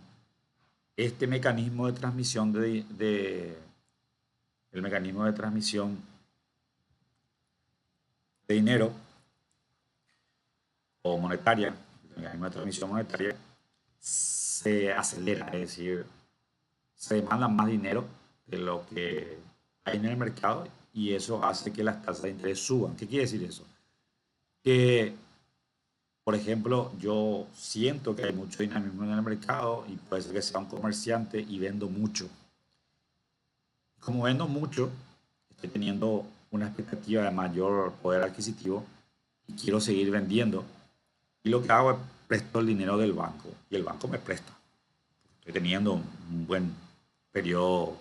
este mecanismo de transmisión el mecanismo de transmisión de dinero o monetaria, el mecanismo de transmisión monetaria, se acelera, es decir, se demanda más dinero de lo que hay en el mercado y eso hace que las tasas de interés suban. ¿Qué quiere decir eso? Que, por ejemplo, yo siento que hay mucho dinamismo en el mercado y puede ser que sea un comerciante y vendo mucho. Como vendo mucho, estoy teniendo una expectativa de mayor poder adquisitivo y quiero seguir vendiendo. Y lo que hago es presto el dinero del banco y el banco me presta. Estoy teniendo un buen periodo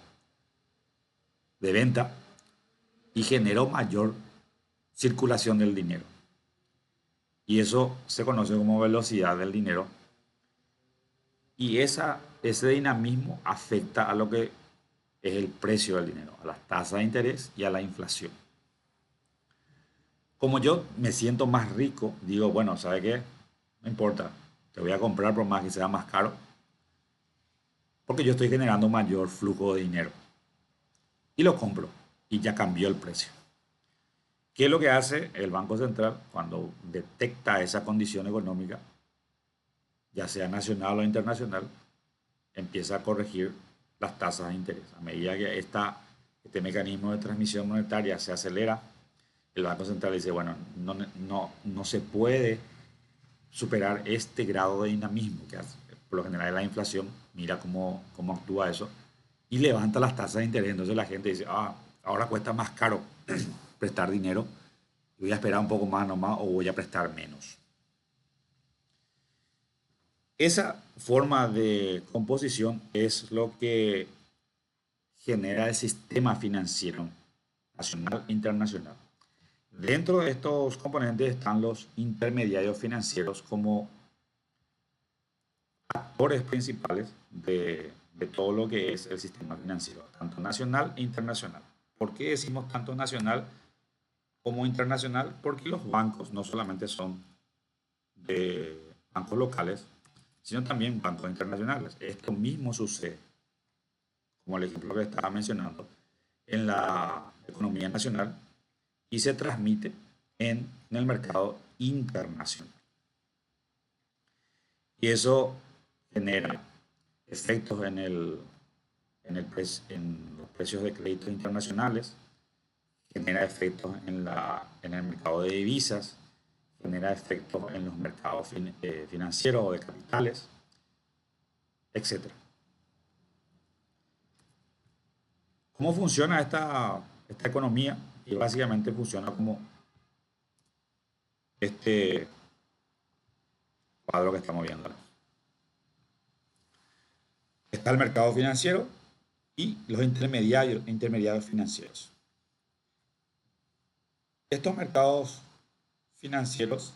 de venta y genero mayor circulación del dinero. Y eso se conoce como velocidad del dinero. Y ese dinamismo afecta a lo que es el precio del dinero, a las tasas de interés y a la inflación. Como yo me siento más rico, digo, bueno, ¿sabe qué? No importa, te voy a comprar por más que sea más caro, porque yo estoy generando mayor flujo de dinero. Y lo compro y ya cambió el precio. ¿Qué es lo que hace el Banco Central cuando detecta esa condición económica, ya sea nacional o internacional? Empieza a corregir las tasas de interés. A medida que este mecanismo de transmisión monetaria se acelera, el Banco Central dice, bueno, no se puede superar este grado de dinamismo que hace. Por lo general es la inflación, mira cómo actúa eso, y levanta las tasas de interés. Entonces la gente dice, ahora cuesta más caro prestar dinero, voy a esperar un poco más nomás o voy a prestar menos. Esa forma de composición es lo que genera el sistema financiero nacional e internacional. Dentro de estos componentes están los intermediarios financieros como actores principales de todo lo que es el sistema financiero, tanto nacional e internacional. ¿Por qué decimos tanto nacional como internacional? Porque los bancos no solamente son de bancos locales, sino también bancos internacionales. Esto mismo sucede, como el ejemplo que estaba mencionando, en la economía nacional y se transmite en el mercado internacional. Y eso genera efectos en los precios de créditos internacionales, genera efectos en el mercado de divisas, genera efectos en los mercados financieros o de capitales, etcétera. ¿Cómo funciona esta economía? Y básicamente funciona como este cuadro que estamos viendo. Está el mercado financiero y los intermediarios financieros. Estos mercados financieros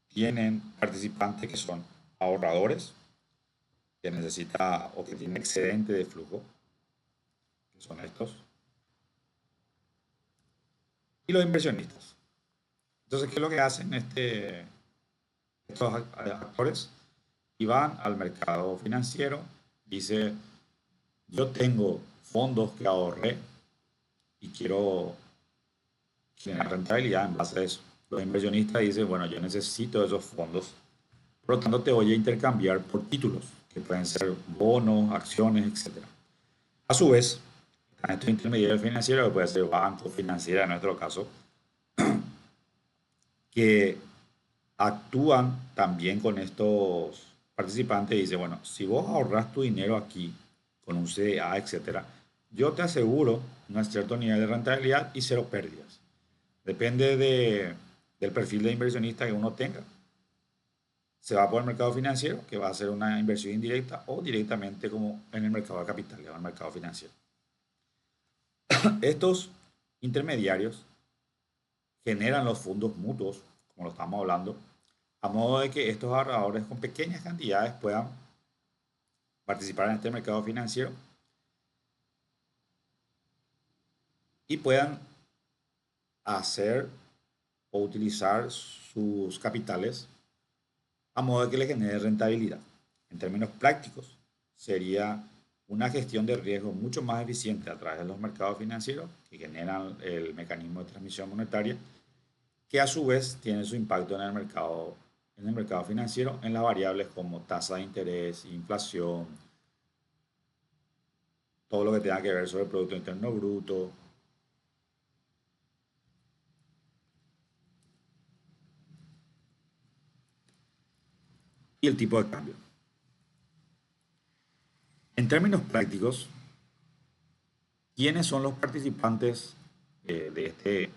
tienen participantes que son ahorradores, que necesita o que tienen excedente de flujo, que son estos, y los inversionistas. Entonces, ¿qué es lo que hacen estos actores? Y van al mercado financiero, dice, yo tengo fondos que ahorré y quiero generar rentabilidad en base a eso. Los inversionistas dicen, bueno, yo necesito esos fondos, por lo tanto te voy a intercambiar por títulos, que pueden ser bonos, acciones, etc. A su vez, están estos intermediarios financieros, que puede ser banco, financiera en nuestro caso, que actúan también con estos participantes y dicen, bueno, si vos ahorras tu dinero aquí con un CDA, etcétera, yo te aseguro un cierto nivel de rentabilidad y cero pérdidas. Depende del perfil de inversionista que uno tenga. Se va por el mercado financiero, que va a ser una inversión indirecta, o directamente como en el mercado de capitales o el mercado financiero. Estos intermediarios generan los fondos mutuos, como lo estamos hablando, a modo de que estos ahorradores con pequeñas cantidades puedan participar en este mercado financiero y puedan hacer o utilizar sus capitales a modo de que le genere rentabilidad. En términos prácticos, sería una gestión de riesgo mucho más eficiente a través de los mercados financieros que generan el mecanismo de transmisión monetaria, que a su vez tiene su impacto en el mercado financiero en las variables como tasa de interés, inflación, todo lo que tenga que ver sobre el Producto Interno Bruto. Y el tipo de cambio. En términos prácticos, ¿quiénes son los participantes de este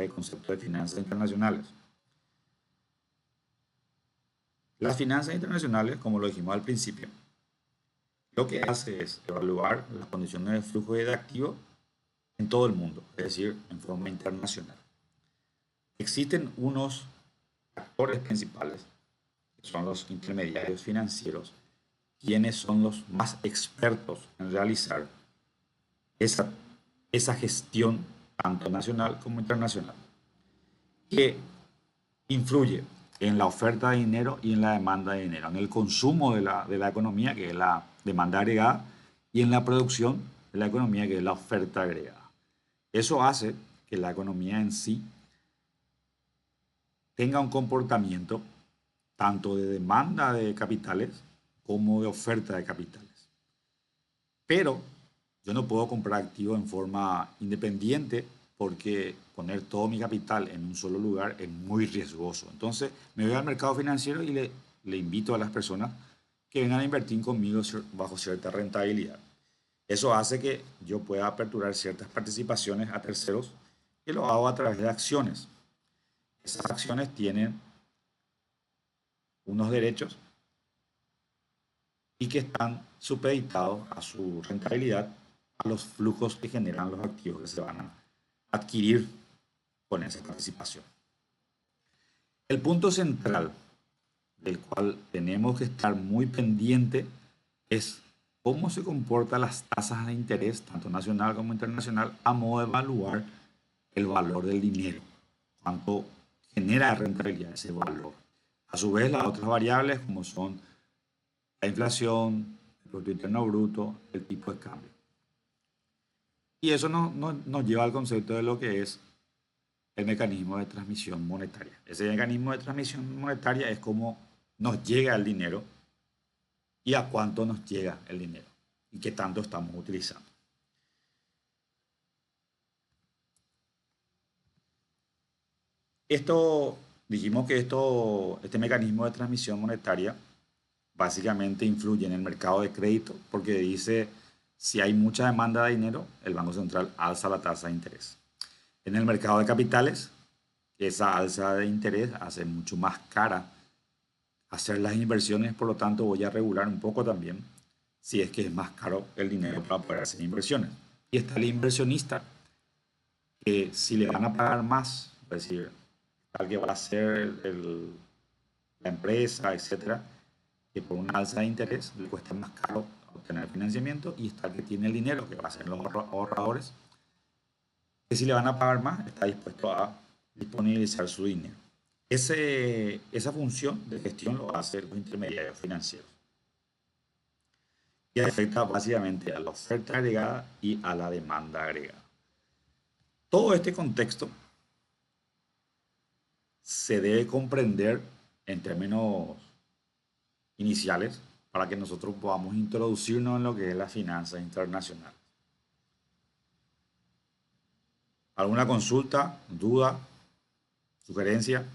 concepto de finanzas internacionales? Las finanzas internacionales, como lo dijimos al principio, lo que hace es evaluar las condiciones de flujo de activos en todo el mundo, es decir, en forma internacional. Existen unos actores principales, que son los intermediarios financieros, quienes son los más expertos en realizar esa, esa gestión tanto nacional como internacional, que influye en la oferta de dinero y en la demanda de dinero, en el consumo de la economía, que es la demanda agregada, y en la producción de la economía, que es la oferta agregada. Eso hace que la economía en sí tenga un comportamiento tanto de demanda de capitales como de oferta de capitales. Pero yo no puedo comprar activos en forma independiente porque poner todo mi capital en un solo lugar es muy riesgoso. Entonces me voy al mercado financiero y le invito a las personas que vengan a invertir conmigo bajo cierta rentabilidad. Eso hace que yo pueda aperturar ciertas participaciones a terceros y lo hago a través de acciones. Esas acciones tienen unos derechos y que están supeditados a su rentabilidad, a los flujos que generan los activos que se van a adquirir con esa participación. El punto central del cual tenemos que estar muy pendiente es cómo se comportan las tasas de interés, tanto nacional como internacional, a modo de evaluar el valor del dinero, cuánto genera rentabilidad ese valor. A su vez, las otras variables como son la inflación, el Producto Interno Bruto, el tipo de cambio. Y eso nos lleva al concepto de lo que es el mecanismo de transmisión monetaria. Ese mecanismo de transmisión monetaria es cómo nos llega el dinero y a cuánto nos llega el dinero y qué tanto estamos utilizando. Dijimos que este mecanismo de transmisión monetaria básicamente influye en el mercado de crédito porque dice si hay mucha demanda de dinero, el Banco Central alza la tasa de interés. En el mercado de capitales, esa alza de interés hace mucho más cara hacer las inversiones, por lo tanto voy a regular un poco también si es que es más caro el dinero para poder hacer inversiones. Y está el inversionista, que si le van a pagar más, es decir, al que va a ser la empresa, etcétera, que por una alza de interés le cuesta más caro obtener financiamiento, y está el que tiene el dinero, que va a ser los ahorradores, que si le van a pagar más, está dispuesto a disponibilizar su dinero. Esa función de gestión lo hacen los intermediarios financieros y afecta básicamente a la oferta agregada y a la demanda agregada. Todo este contexto se debe comprender en términos iniciales para que nosotros podamos introducirnos en lo que es la finanza internacional. ¿Alguna consulta, duda, sugerencia?